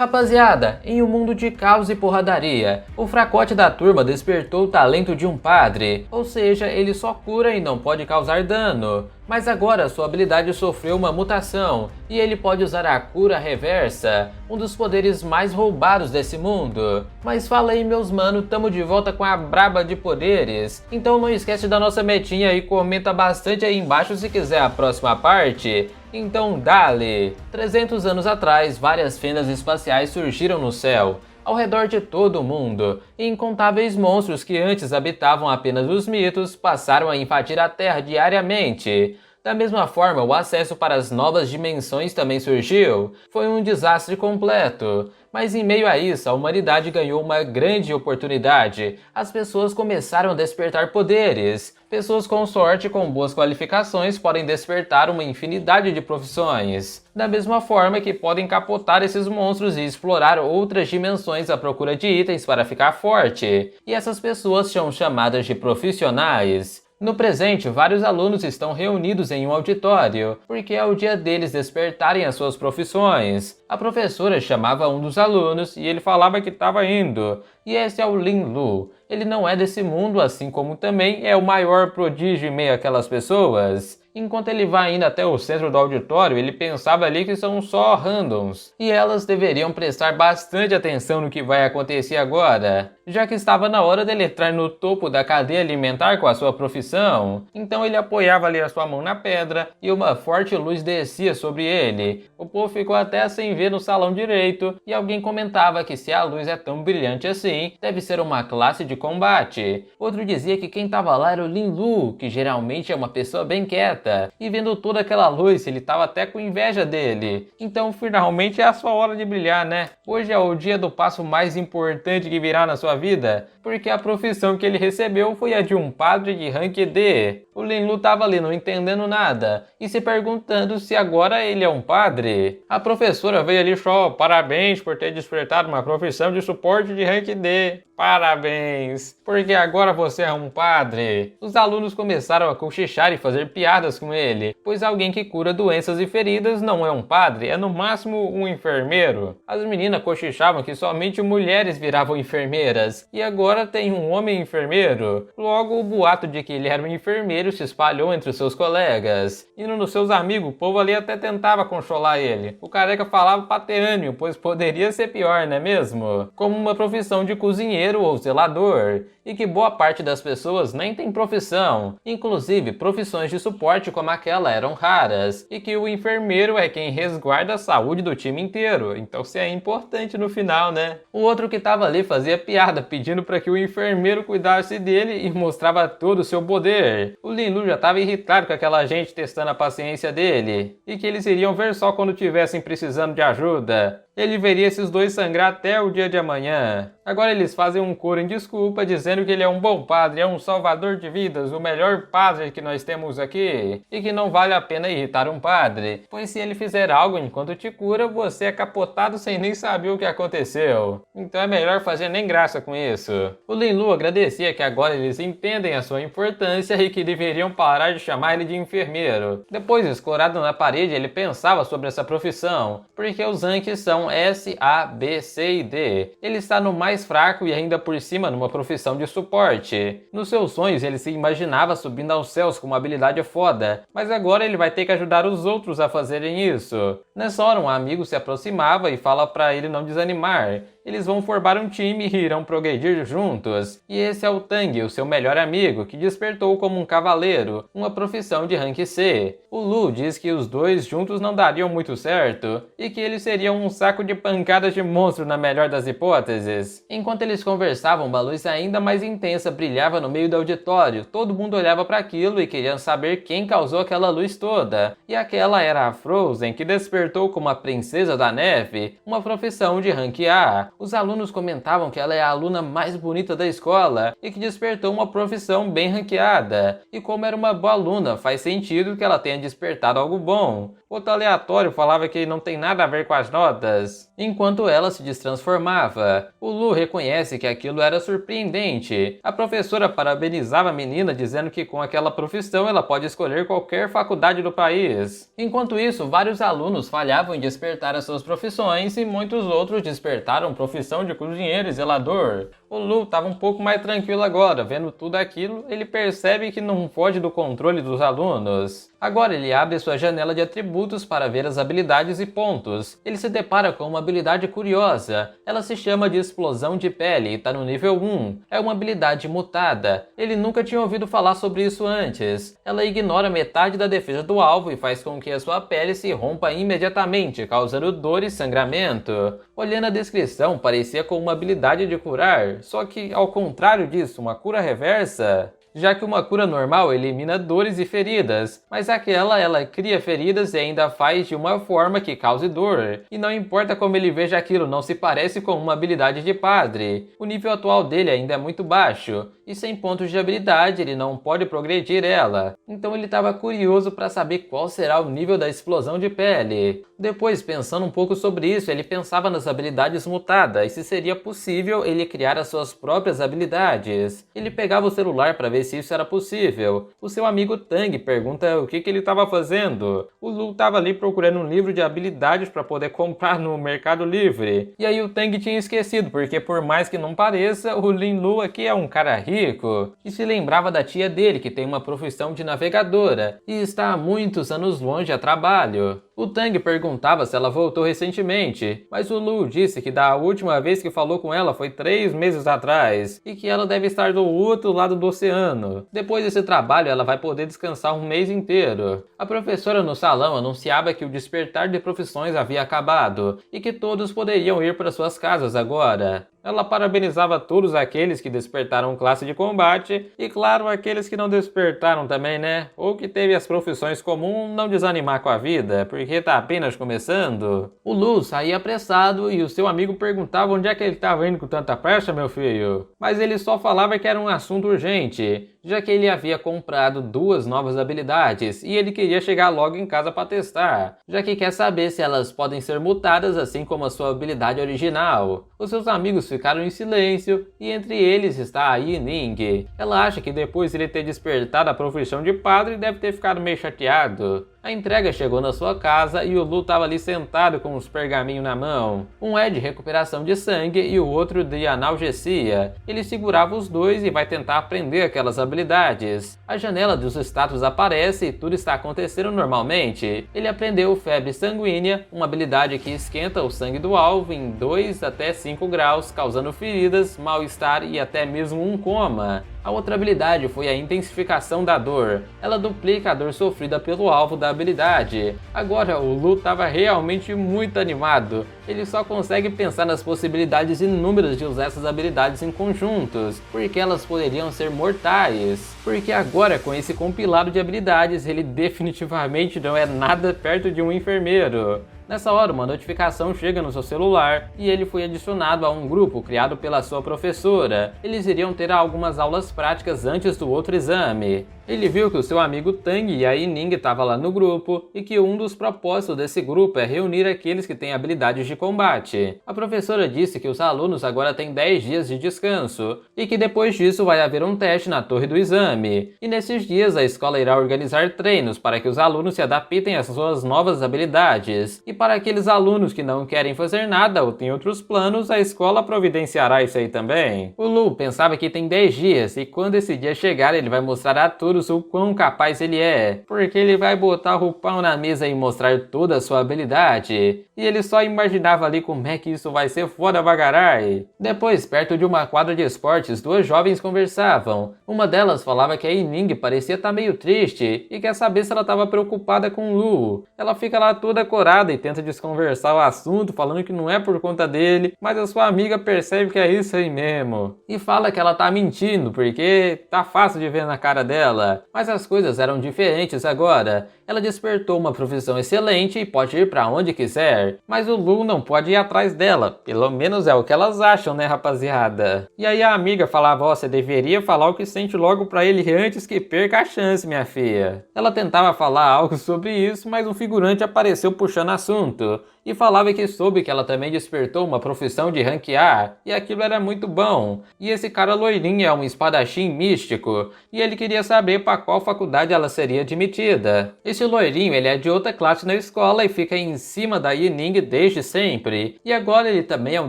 Rapaziada, em um mundo de caos e porradaria, o fracote da turma despertou o talento de um padre, ou seja, ele só cura e não pode causar dano. Mas agora sua habilidade sofreu uma mutação, e ele pode usar a cura reversa, um dos poderes mais roubados desse mundo. Mas fala aí meus mano, tamo de volta com a braba de poderes, então não esquece da nossa metinha e comenta bastante aí embaixo se quiser a próxima parte. Então dale! 300 anos atrás, várias fendas espaciais surgiram no céu, ao redor de todo o mundo, e incontáveis monstros que antes habitavam apenas os mitos passaram a invadir a Terra diariamente. Da mesma forma, o acesso para as novas dimensões também surgiu. Foi um desastre completo. Mas em meio a isso, a humanidade ganhou uma grande oportunidade. As pessoas começaram a despertar poderes. Pessoas com sorte e com boas qualificações podem despertar uma infinidade de profissões. Da mesma forma que podem capotar esses monstros e explorar outras dimensões à procura de itens para ficar forte. E essas pessoas são chamadas de profissionais. No presente, vários alunos estão reunidos em um auditório, porque é o dia deles despertarem as suas profissões. A professora chamava um dos alunos e ele falava que estava indo. E esse é o Lin Lu. Ele não é desse mundo, assim como também é o maior prodígio em meio àquelas pessoas. Enquanto ele vai indo até o centro do auditório, ele pensava ali que são só randoms, e elas deveriam prestar bastante atenção no que vai acontecer agora, já que estava na hora dele entrar no topo da cadeia alimentar com a sua profissão. Então ele apoiava ali a sua mão na pedra e uma forte luz descia sobre ele. O povo ficou até sem ver no salão direito, e alguém comentava que se a luz é tão brilhante assim, deve ser uma classe de combate. Outro dizia que quem estava lá era o Lin Lu, que geralmente é uma pessoa bem quieta. E vendo toda aquela luz, ele estava até com inveja dele. Então finalmente é a sua hora de brilhar, né? Hoje é o dia do passo mais importante que virá na sua vida, porque a profissão que ele recebeu foi a de um padre de rank D. O Lin Lu estava ali não entendendo nada e se perguntando se agora ele é um padre. A professora veio ali só: parabéns por ter despertado uma profissão de suporte de rank D. Parabéns, porque agora você é um padre. Os alunos começaram a cochichar e fazer piadas com ele, pois alguém que cura doenças e feridas não é um padre, é no máximo um enfermeiro. As meninas cochichavam que somente mulheres viravam enfermeiras, e agora tem um homem enfermeiro. Logo, o boato de que ele era um enfermeiro se espalhou entre os seus colegas. Indo nos seus amigos, o povo ali até tentava consolar ele. O careca falava paterâneo, pois poderia ser pior, não é mesmo? Como uma profissão de cozinheiro ou zelador, e que boa parte das pessoas nem tem profissão, inclusive profissões de suporte como aquela eram raras, e que o enfermeiro é quem resguarda a saúde do time inteiro, então isso é importante no final, né? O outro que tava ali fazia piada pedindo para que o enfermeiro cuidasse dele e mostrava todo o seu poder. O Lin Lu já tava irritado com aquela gente testando a paciência dele, e que eles iriam ver só quando tivessem precisando de ajuda. Ele veria esses dois sangrar até o dia de amanhã. Agora eles fazem um coro em desculpa, dizendo que ele é um bom padre, é um salvador de vidas, o melhor padre que nós temos aqui, e que não vale a pena irritar um padre, pois se ele fizer algo enquanto te cura, você é capotado sem nem saber o que aconteceu. Então é melhor fazer nem graça com isso. O Lin Lu agradecia que agora eles entendem a sua importância e que deveriam parar de chamar ele de enfermeiro. Depois, escorado na parede, ele pensava sobre essa profissão, porque os ranks são S, A, B, C e D. Ele está no mais fraco e ainda por cima numa profissão de suporte. Nos seus sonhos ele se imaginava subindo aos céus com uma habilidade foda, mas agora ele vai ter que ajudar os outros a fazerem isso. Nessa hora um amigo se aproximava e fala para ele não desanimar. Eles vão formar um time e irão progredir juntos. E esse é o Tang, o seu melhor amigo, que despertou como um cavaleiro, uma profissão de rank C. O Lu diz que os dois juntos não dariam muito certo, e que eles seriam um saco de pancadas de monstro na melhor das hipóteses. Enquanto eles conversavam, uma luz ainda mais intensa brilhava no meio do auditório. Todo mundo olhava para aquilo e queria saber quem causou aquela luz toda. E aquela era a Frozen, que despertou como a princesa da neve, uma profissão de rank A. Os alunos comentavam que ela é a aluna mais bonita da escola e que despertou uma profissão bem ranqueada. E como era uma boa aluna, faz sentido que ela tenha despertado algo bom. Outro aleatório falava que não tem nada a ver com as notas, enquanto ela se destransformava. O Lu reconhece que aquilo era surpreendente. A professora parabenizava a menina dizendo que com aquela profissão ela pode escolher concorrer a qualquer faculdade do país. Enquanto isso, vários alunos falhavam em despertar as suas profissões e muitos outros despertaram profissão de cozinheiro e zelador. O Lu estava um pouco mais tranquilo agora, vendo tudo aquilo, ele percebe que não foge do controle dos alunos. Agora ele abre sua janela de atributos para ver as habilidades e pontos. Ele se depara com uma habilidade curiosa. Ela se chama de explosão de pele e está no nível 1. É uma habilidade mutada. Ele nunca tinha ouvido falar sobre isso antes. Ela ignora metade da defesa do alvo e faz com que a sua pele se rompa imediatamente, causando dor e sangramento. Olhando a descrição, parecia com uma habilidade de curar, só que ao contrário disso, uma cura reversa. Já que uma cura normal elimina dores e feridas, mas aquela ela cria feridas e ainda faz de uma forma que cause dor. E não importa como ele veja aquilo, não se parece com uma habilidade de padre. O nível atual dele ainda é muito baixo, e sem pontos de habilidade ele não pode progredir ela. Então ele estava curioso para saber qual será o nível da explosão de pele. Depois, pensando um pouco sobre isso, ele pensava nas habilidades mutadas e se seria possível ele criar as suas próprias habilidades. Ele pegava o celular para ver se isso era possível. O seu amigo Tang pergunta o que ele estava fazendo. O Lu estava ali procurando um livro de habilidades para poder comprar no Mercado Livre. E aí o Tang tinha esquecido, porque por mais que não pareça, o Lin Lu aqui é um cara rico. E se lembrava da tia dele, que tem uma profissão de navegadora e está há muitos anos longe a trabalho. O Tang perguntava se ela voltou recentemente, mas o Lu disse que da última vez que falou com ela foi 3 meses atrás, e que ela deve estar do outro lado do oceano. Depois desse trabalho ela vai poder descansar um mês inteiro. A professora no salão anunciava que o despertar de profissões havia acabado, e que todos poderiam ir para suas casas agora. Ela parabenizava todos aqueles que despertaram classe de combate e, claro, aqueles que não despertaram também, né? Ou que teve as profissões comuns, não desanimar com a vida, porque tá apenas começando. O Lu saía apressado e o seu amigo perguntava onde é que ele estava indo com tanta pressa, meu filho. Mas ele só falava que era um assunto urgente, já que ele havia comprado 2 novas habilidades e ele queria chegar logo em casa para testar, já que quer saber se elas podem ser mutadas assim como a sua habilidade original. Os seus amigos ficaram em silêncio e entre eles está a Yining. Ela acha que depois de ele ter despertado a profissão de padre deve ter ficado meio chateado. A entrega chegou na sua casa e o Lu estava ali sentado com os pergaminhos na mão. Um é de recuperação de sangue e o outro de analgesia. Ele segurava os dois e vai tentar aprender aquelas habilidades. A janela dos status aparece e tudo está acontecendo normalmente. Ele aprendeu febre sanguínea, uma habilidade que esquenta o sangue do alvo em 2 até 5 graus, causando feridas, mal-estar e até mesmo um coma. A outra habilidade foi a intensificação da dor. Ela duplica a dor sofrida pelo alvo da habilidade. Agora o Lu estava realmente muito animado. Ele só consegue pensar nas possibilidades inúmeras de usar essas habilidades em conjuntos, porque elas poderiam ser mortais. Porque agora com esse compilado de habilidades ele definitivamente não é nada perto de um enfermeiro. Nessa hora, uma notificação chega no seu celular e ele foi adicionado a um grupo criado pela sua professora. Eles iriam ter algumas aulas práticas antes do outro exame. Ele viu que o seu amigo Tang e a Yining estavam lá no grupo e que um dos propósitos desse grupo é reunir aqueles que têm habilidades de combate. A professora disse que os alunos agora têm 10 dias de descanso e que depois disso vai haver um teste na torre do exame. E nesses dias a escola irá organizar treinos para que os alunos se adaptem às suas novas habilidades. E para aqueles alunos que não querem fazer nada ou têm outros planos, a escola providenciará isso aí também. O Lu pensava que tem 10 dias e quando esse dia chegar ele vai mostrar a todos o quão capaz ele é, porque ele vai botar o pau na mesa e mostrar toda a sua habilidade. E ele só imaginava ali como é que isso vai ser foda bagarai. Depois, perto de uma quadra de esportes, 2 jovens conversavam. Uma delas falava que a Yining parecia estar meio triste e quer saber se ela estava preocupada com o Lu. Ela fica lá toda corada e tenta desconversar o assunto, falando que não é por conta dele, mas a sua amiga percebe que é isso aí mesmo. E fala que ela tá mentindo, porque tá fácil de ver na cara dela. Mas as coisas eram diferentes agora. Ela despertou uma profissão excelente e pode ir pra onde quiser. Mas o Lu não pode ir atrás dela. Pelo menos é o que elas acham, né, rapaziada? E aí a amiga falava, ó, você deveria falar o que sente logo pra ele antes que perca a chance, minha filha. Ela tentava falar algo sobre isso, mas um figurante apareceu puxando assunto. e falava que soube que ela também despertou uma profissão de rank A, e aquilo era muito bom. E esse cara loirinho é um espadachim místico, e ele queria saber para qual faculdade ela seria admitida. Esse loirinho, ele é de outra classe na escola e fica em cima da Yining desde sempre, e agora ele também é um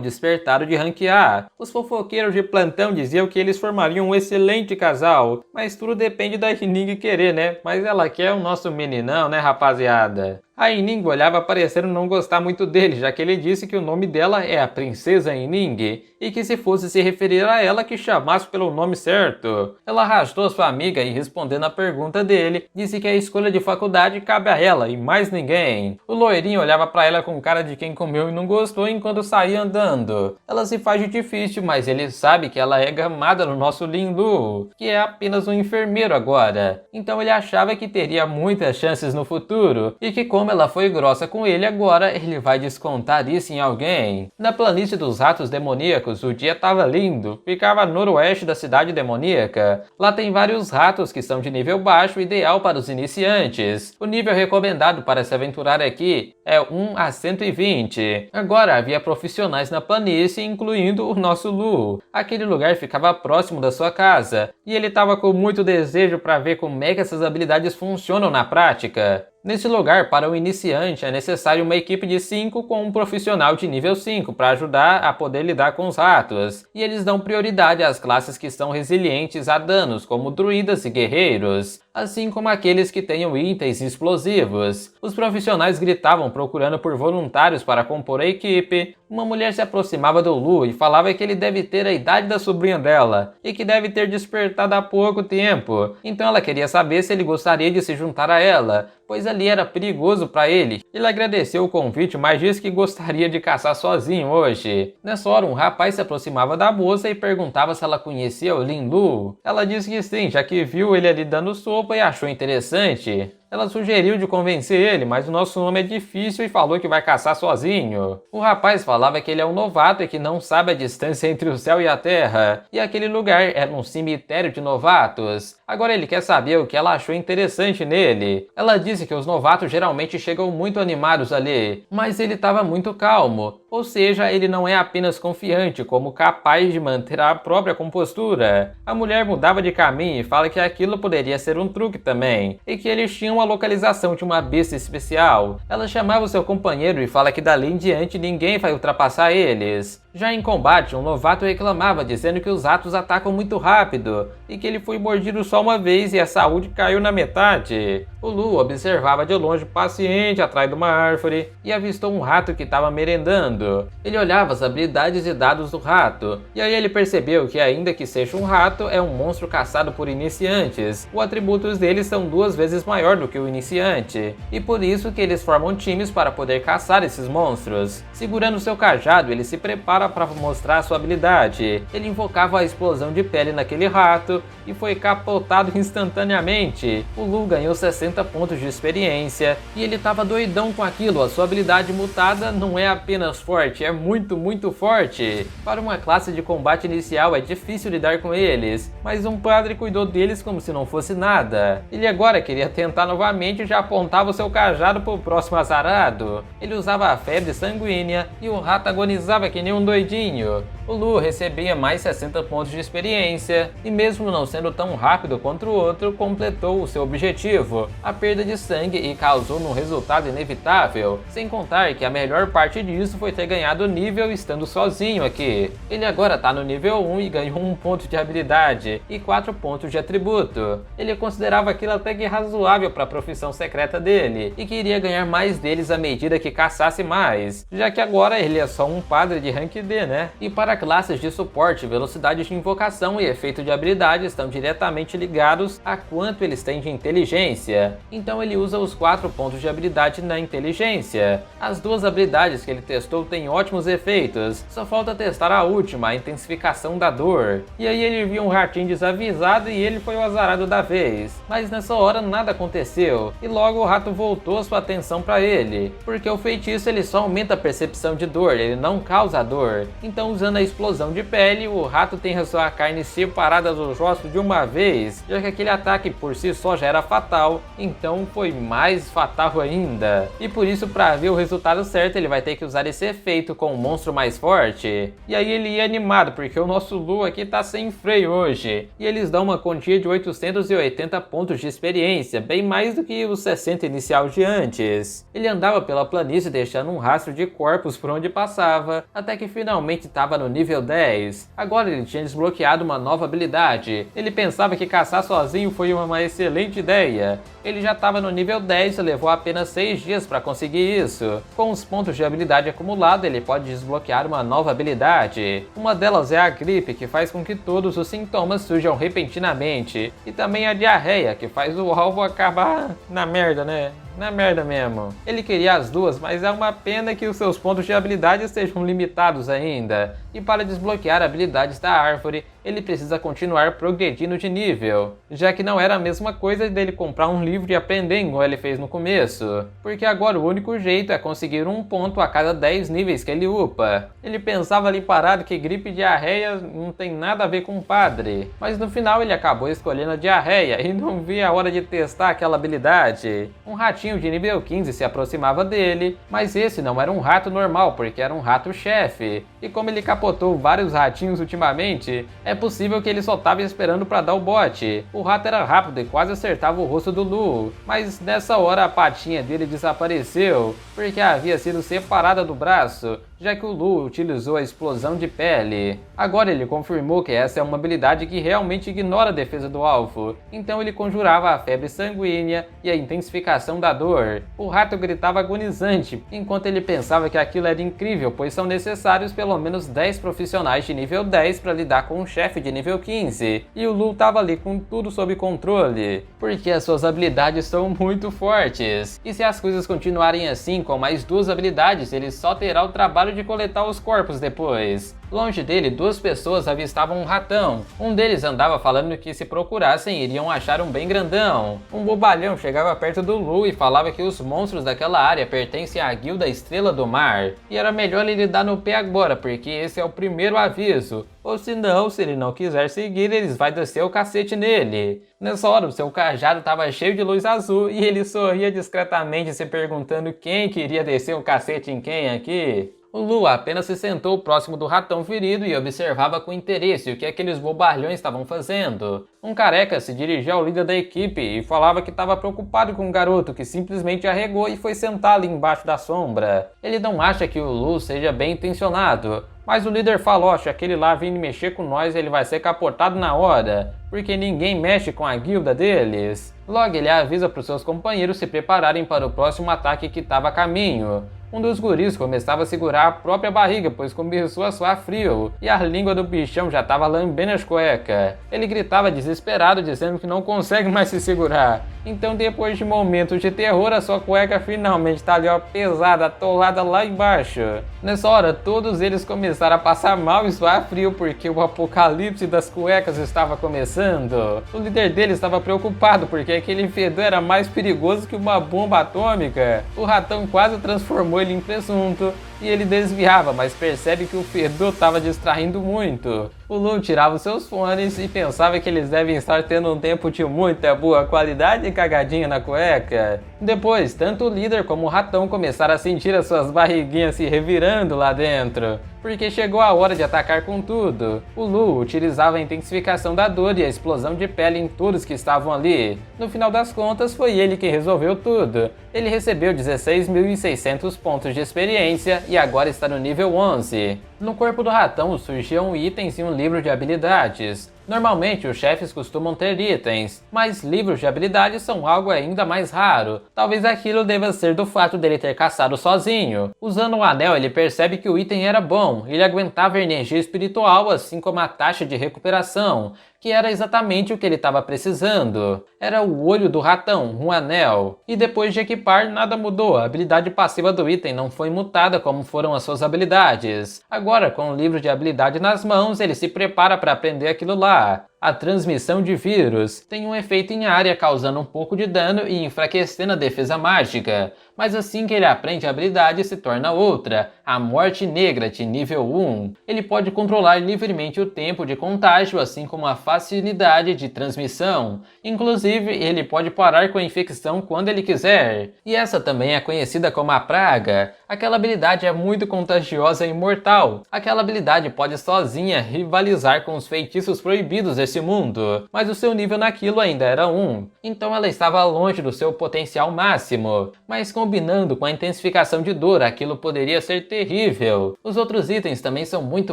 despertado de rank A. Os fofoqueiros de plantão diziam que eles formariam um excelente casal, mas tudo depende da Yining querer, né? Mas ela quer o nosso meninão, né, rapaziada? A Yining olhava parecendo não gostar muito dele, já que ele disse que o nome dela é a Princesa Yining, e que se fosse se referir a ela que chamasse pelo nome certo. Ela arrastou sua amiga e, respondendo a pergunta dele, disse que a escolha de faculdade cabe a ela e mais ninguém. O loirinho olhava pra ela com cara de quem comeu e não gostou enquanto saía andando. Ela se faz de difícil, mas ele sabe que ela é gamada no nosso Linlu, que é apenas um enfermeiro agora. Então ele achava que teria muitas chances no futuro, e que como ela foi grossa com ele agora, ele vai descontar isso em alguém. Na planície dos ratos demoníacos, o dia tava lindo. Ficava a noroeste da cidade demoníaca. Lá tem vários ratos que são de nível baixo, ideal para os iniciantes. O nível recomendado para se aventurar aqui é 1 a 120. Agora havia profissionais na planície, incluindo o nosso Lu. Aquele lugar ficava próximo da sua casa, e ele estava com muito desejo para ver como é que essas habilidades funcionam na prática. Nesse lugar, para o iniciante, é necessário uma equipe de 5 com um profissional de nível 5 para ajudar a poder lidar com os ratos. E eles dão prioridade às classes que são resilientes a danos, como druidas e guerreiros, assim como aqueles que tenham itens explosivos. Os profissionais gritavam procurando por voluntários para compor a equipe. Uma mulher se aproximava do Lu e falava que ele deve ter a idade da sobrinha dela, e que deve ter despertado há pouco tempo. Então ela queria saber se ele gostaria de se juntar a ela, pois ali era perigoso para ele. Ele agradeceu o convite, mas disse que gostaria de caçar sozinho hoje. Nessa hora, um rapaz se aproximava da moça e perguntava se ela conhecia o Linlu. Ela disse que sim, já que viu ele ali dando sopa e achou interessante. Ela sugeriu de convencer ele, mas o nosso nome é difícil e falou que vai caçar sozinho. O rapaz falava que ele é um novato e que não sabe a distância entre o céu e a terra, e aquele lugar era um cemitério de novatos. Agora ele quer saber o que ela achou interessante nele. Ela disse que os novatos geralmente chegam muito animados ali, mas ele estava muito calmo, ou seja, ele não é apenas confiante, como capaz de manter a própria compostura. A mulher mudava de caminho e fala que aquilo poderia ser um truque também, e que eles tinham a localização de uma besta especial. Ela chamava o seu companheiro e fala que dali em diante ninguém vai ultrapassar eles. Já em combate, um novato reclamava, dizendo que os ratos atacam muito rápido e que ele foi mordido só uma vez e a saúde caiu na metade. O Lu observava de longe paciente atrás de uma árvore e avistou um rato que estava merendando. Ele olhava as habilidades e dados do rato, e aí ele percebeu que, ainda que seja um rato, é um monstro caçado por iniciantes. Os atributos deles são 2 vezes maior do que o iniciante, e por isso que eles formam times para poder caçar esses monstros. Segurando seu cajado, ele se prepara para mostrar sua habilidade. Ele invocava a explosão de pele naquele rato e foi capotado instantaneamente. O Lu ganhou 60 pontos de experiência e ele estava doidão com aquilo. A sua habilidade mutada não é apenas forte, é muito forte. Para uma classe de combate inicial é difícil lidar com eles, mas um padre cuidou deles como se não fosse nada. Ele agora queria tentar novamente e já apontava o seu cajado para o próximo azarado. Ele usava a febre sanguínea e o rato agonizava que nem um doidinho. O Lu recebia mais 60 pontos de experiência e, mesmo não sendo tão rápido quanto o outro, completou o seu objetivo, a perda de sangue, e causou um resultado inevitável, sem contar que a melhor parte disso foi ter ganhado nível estando sozinho aqui. Ele agora tá no nível 1 e ganhou 1 ponto de habilidade e 4 pontos de atributo. Ele considerava aquilo até que razoável para a profissão secreta dele e queria ganhar mais deles à medida que caçasse mais, já que agora ele é só um padre de rank D, né? E para classes de suporte, velocidade de invocação e efeito de habilidade estão diretamente ligados a quanto eles têm de inteligência. Então ele usa os 4 pontos de habilidade na inteligência. As 2 habilidades que ele testou têm ótimos efeitos, só falta testar a última, a intensificação da dor. E aí ele viu um ratinho desavisado e ele foi o azarado da vez. Mas nessa hora nada aconteceu, e logo o rato voltou sua atenção para ele, porque o feitiço ele só aumenta a percepção de dor, ele não causa dor. dor. Então, usando a explosão de pele, o rato tem a sua carne separada dos ossos de uma vez, já que aquele ataque por si só já era fatal, então foi mais fatal ainda. E por isso, para ver o resultado certo, ele vai ter que usar esse efeito com um monstro mais forte. E aí ele ia animado, porque o nosso Lu aqui tá sem freio hoje. E eles dão uma quantia de 880 pontos de experiência, bem mais do que os 60 inicial de antes. Ele andava pela planície deixando um rastro de corpos por onde passava, até que finalmente estava no nível 10. Agora ele tinha desbloqueado uma nova habilidade. Ele pensava que caçar sozinho foi uma excelente ideia. Ele já estava no nível 10 e levou apenas 6 dias para conseguir isso. Com os pontos de habilidade acumulados, ele pode desbloquear uma nova habilidade. Uma delas é a gripe, que faz com que todos os sintomas surjam repentinamente. E também a diarreia, que faz o alvo acabar na merda, né? Na merda mesmo. Ele queria as duas, mas é uma pena que os seus pontos de habilidade estejam limitados ainda. E para desbloquear habilidades da árvore, ele precisa continuar progredindo de nível, já que não era a mesma coisa dele comprar um livro e aprender igual ele fez no começo, porque agora o único jeito é conseguir um ponto a cada 10 níveis que ele upa. Ele pensava ali parado que gripe e diarreia não tem nada a ver com o padre, mas no final ele acabou escolhendo a diarreia e não via a hora de testar aquela habilidade. Um ratinho de nível 15 se aproximava dele, mas esse não era um rato normal, porque era um rato-chefe, e como ele capotou vários ratinhos ultimamente, é possível que ele só estava esperando para dar o bote. O rato era rápido e quase acertava o rosto do Lu, mas nessa hora a patinha dele desapareceu, porque havia sido separada do braço, já que o Lu utilizou a explosão de pele. Agora ele confirmou que essa é uma habilidade que realmente ignora a defesa do alvo, então ele conjurava a febre sanguínea e a intensificação da dor. O rato gritava agonizante, enquanto ele pensava que aquilo era incrível, pois são necessários pelo menos 10 profissionais de nível 10 para lidar com um chefe de nível 15, e o Lu estava ali com tudo sob controle, porque as suas habilidades são muito fortes. E se as coisas continuarem assim, com mais 2 habilidades, ele só terá o trabalho de coletar os corpos depois. Longe dele, 2 pessoas avistavam um ratão. Um deles andava falando que se procurassem iriam achar um bem grandão. Um bobalhão chegava perto do Lu e falava que os monstros daquela área pertencem à guilda Estrela do Mar, e era melhor ele dar no pé agora, porque esse é o primeiro aviso. Ou se ele não quiser seguir, eles vão descer o cacete nele. Nessa hora, o seu cajado estava cheio de luz azul e ele sorria discretamente, se perguntando quem queria descer o cacete em quem aqui. O Lu apenas se sentou próximo do ratão ferido e observava com interesse o que aqueles bobalhões estavam fazendo. Um careca se dirigiu ao líder da equipe e falava que estava preocupado com o garoto, que simplesmente arregou e foi sentar ali embaixo da sombra. Ele não acha que o Lu seja bem intencionado, mas o líder falou: se aquele lá vir mexer com nós, ele vai ser capotado na hora, porque ninguém mexe com a guilda deles. Logo ele avisa para os seus companheiros se prepararem para o próximo ataque que estava a caminho. Um dos guris começava a segurar a própria barriga, pois começou a suar frio, e a língua do bichão já estava lambendo as cuecas. Ele gritava desesperado, dizendo que não consegue mais se segurar. Então, depois de momentos de terror, a sua cueca finalmente está ali, ó, pesada, atolada lá embaixo. Nessa hora, todos eles começaram a passar mal e suar frio, porque o apocalipse das cuecas estava começando. O líder deles estava preocupado, porque aquele fedor era mais perigoso que uma bomba atômica. O ratão quase transformou ele em presunto, e ele desviava, mas percebe que o fedor estava distraindo muito. O Lu tirava os seus fones e pensava que eles devem estar tendo um tempo de muita boa qualidade e cagadinha na cueca. Depois, tanto o líder como o ratão começaram a sentir as suas barriguinhas se revirando lá dentro, porque chegou a hora de atacar com tudo. O Lu utilizava a intensificação da dor e a explosão de pele em todos que estavam ali. No final das contas, foi ele que resolveu tudo. Ele recebeu 16.600 pontos de experiência e agora está no nível 11. No corpo do ratão surgiam itens e um livro de habilidades. Normalmente os chefes costumam ter itens, mas livros de habilidades são algo ainda mais raro. Talvez aquilo deva ser do fato dele ter caçado sozinho. Usando o anel, ele percebe que o item era bom, ele aguentava energia espiritual, assim como a taxa de recuperação, que era exatamente o que ele estava precisando. Era o olho do ratão, um anel. E depois de equipar, nada mudou, a habilidade passiva do item não foi mutada como foram as suas habilidades. Agora, com o livro de habilidade nas mãos, ele se prepara para aprender aquilo lá. A transmissão de vírus tem um efeito em área causando um pouco de dano e enfraquecendo a defesa mágica, mas assim que ele aprende a habilidade se torna outra, a Morte Negra de nível 1. Ele pode controlar livremente o tempo de contágio, assim como a facilidade de transmissão. Inclusive, ele pode parar com a infecção quando ele quiser. E essa também é conhecida como a Praga. Aquela habilidade é muito contagiosa e mortal. Aquela habilidade pode sozinha rivalizar com os feitiços proibidos desse mundo, mas o seu nível naquilo ainda era 1. Então ela estava longe do seu potencial máximo, mas combinando com a intensificação de dor, aquilo poderia ser terrível. Os outros itens também são muito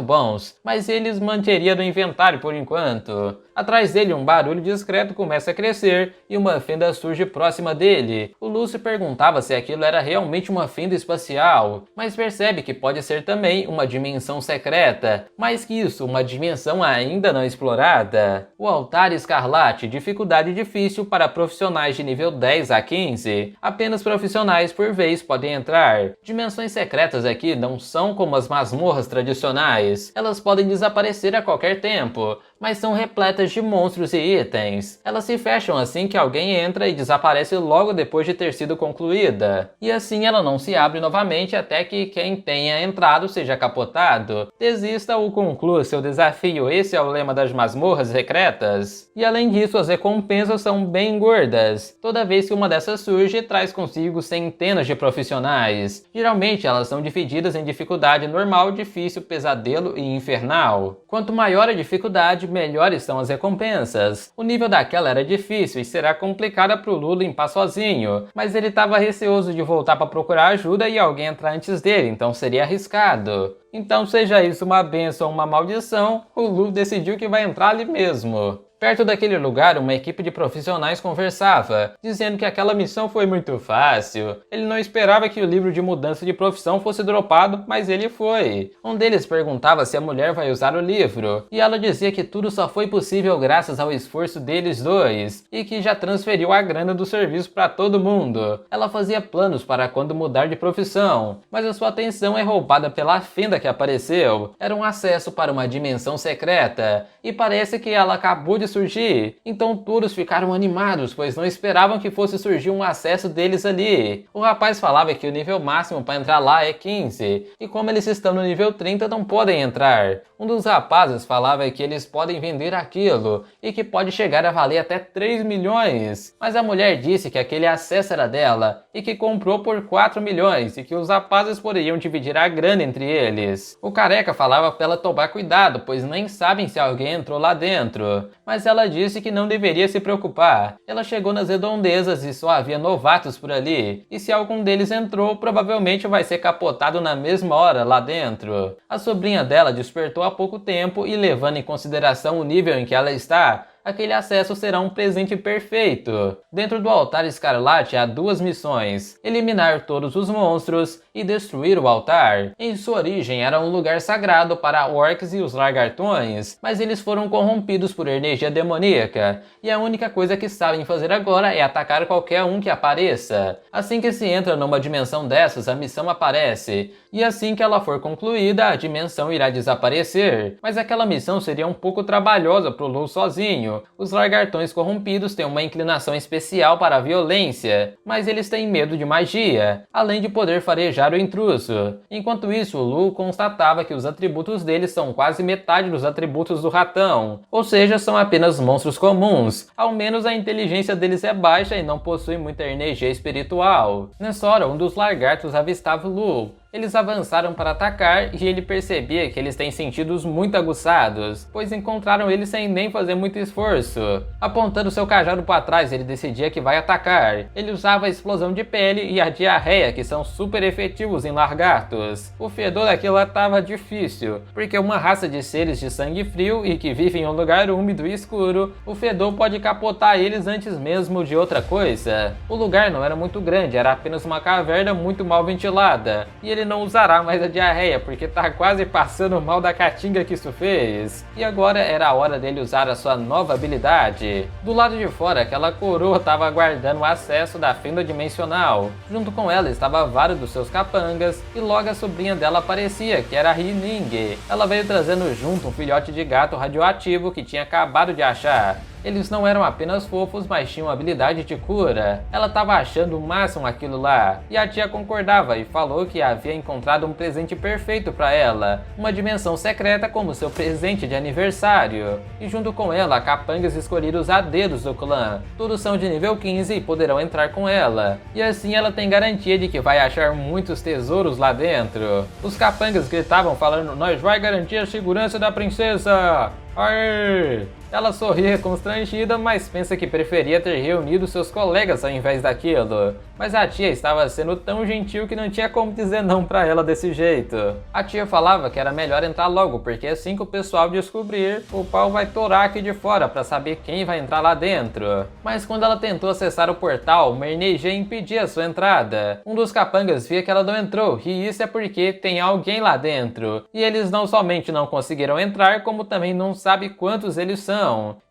bons, mas eles manteria no inventário por enquanto. Atrás dele, um barulho discreto começa a crescer e uma fenda surge próxima dele. O Lu se perguntava se aquilo era realmente uma fenda espacial, mas percebe que pode ser também uma dimensão secreta, mais que isso, uma dimensão ainda não explorada. O Altar Escarlate, dificuldade difícil para profissionais de nível 10 a 15. Apenas profissionais por vez podem entrar. Dimensões secretas aqui não são como as masmorras tradicionais. Elas podem desaparecer a qualquer tempo, mas são repletas de monstros e itens. Elas se fecham assim que alguém entra e desaparece logo depois de ter sido concluída. E assim ela não se abre novamente até que quem tenha entrado seja capotado. Desista ou conclua seu desafio, esse é o lema das masmorras secretas. E além disso, as recompensas são bem gordas. Toda vez que uma dessas surge, traz consigo centenas de profissionais. Geralmente elas são divididas em dificuldade normal, difícil, pesadelo e infernal. Quanto maior a dificuldade, melhores são as recompensas. O nível daquela era difícil e será complicada para o Lu limpar sozinho, mas ele estava receoso de voltar para procurar ajuda e alguém entrar antes dele, então seria arriscado. Então, seja isso uma bênção ou uma maldição, o Lu decidiu que vai entrar ali mesmo. Perto daquele lugar, uma equipe de profissionais conversava, dizendo que aquela missão foi muito fácil. Ele não esperava que o livro de mudança de profissão fosse dropado, mas ele foi. Um deles perguntava se a mulher vai usar o livro, e ela dizia que tudo só foi possível graças ao esforço deles dois, e que já transferiu a grana do serviço para todo mundo. Ela fazia planos para quando mudar de profissão, mas a sua atenção é roubada pela fenda que apareceu. Era um acesso para uma dimensão secreta, e parece que ela acabou de surgir. Então todos ficaram animados, pois não esperavam que fosse surgir um acesso deles ali. O rapaz falava que o nível máximo para entrar lá é 15, e como eles estão no nível 30 não podem entrar. Um dos rapazes falava que eles podem vender aquilo, e que pode chegar a valer até 3 milhões. Mas a mulher disse que aquele acesso era dela, e que comprou por 4 milhões, e que os rapazes poderiam dividir a grana entre eles. O careca falava para ela tomar cuidado, pois nem sabem se alguém entrou lá dentro. Mas ela disse que não deveria se preocupar. Ela chegou nas redondezas e só havia novatos por ali, e se algum deles entrou, provavelmente vai ser capotado na mesma hora lá dentro. A sobrinha dela despertou há pouco tempo e, levando em consideração o nível em que ela está, aquele acesso será um presente perfeito. Dentro do Altar Escarlate há 2 missões: eliminar todos os monstros e destruir o altar. Em sua origem era um lugar sagrado para orcs e os lagartões, mas eles foram corrompidos por energia demoníaca, e a única coisa que sabem fazer agora é atacar qualquer um que apareça. Assim que se entra numa dimensão dessas, a missão aparece, e assim que ela for concluída, a dimensão irá desaparecer. Mas aquela missão seria um pouco trabalhosa pro Lu sozinho. Os lagartões corrompidos têm uma inclinação especial para a violência, mas eles têm medo de magia, além de poder farejar o intruso. Enquanto isso, o Lu constatava que os atributos deles são quase metade dos atributos do ratão, ou seja, são apenas monstros comuns. Ao menos a inteligência deles é baixa e não possui muita energia espiritual. Nessa hora, um dos lagartos avistava o Lu. Eles avançaram para atacar e ele percebia que eles têm sentidos muito aguçados, pois encontraram ele sem nem fazer muito esforço. Apontando seu cajado para trás, ele decidia que vai atacar. Ele usava a explosão de pele e a diarreia, que são super efetivos em lagartos. O fedor daquilo estava difícil, porque uma raça de seres de sangue frio e que vivem em um lugar úmido e escuro, o fedor pode capotar eles antes mesmo de outra coisa. O lugar não era muito grande, era apenas uma caverna muito mal ventilada, e ele ele não usará mais a diarreia, porque tá quase passando mal da catinga que isso fez. E agora era a hora dele usar a sua nova habilidade. Do lado de fora, aquela coroa estava aguardando o acesso da fenda dimensional. Junto com ela estava vários dos seus capangas, e logo a sobrinha dela aparecia, que era a Hining. Ela veio trazendo junto um filhote de gato radioativo que tinha acabado de achar. Eles não eram apenas fofos, mas tinham habilidade de cura. Ela estava achando o máximo aquilo lá, e a tia concordava e falou que havia encontrado um presente perfeito para ela, uma dimensão secreta como seu presente de aniversário. E junto com ela, capangas escolhidos a dedos do clã. Todos são de nível 15 e poderão entrar com ela. E assim ela tem garantia de que vai achar muitos tesouros lá dentro. Os capangas gritavam falando: "Nós vai garantir a segurança da princesa! Aê!" Ela sorria constrangida, mas pensa que preferia ter reunido seus colegas ao invés daquilo. Mas a tia estava sendo tão gentil que não tinha como dizer não pra ela desse jeito. A tia falava que era melhor entrar logo, porque assim que o pessoal descobrir, o pau vai torar aqui de fora pra saber quem vai entrar lá dentro. Mas quando ela tentou acessar o portal, Mernege impedia sua entrada. Um dos capangas via que ela não entrou, e isso é porque tem alguém lá dentro. E eles não somente não conseguiram entrar, como também não sabe quantos eles são.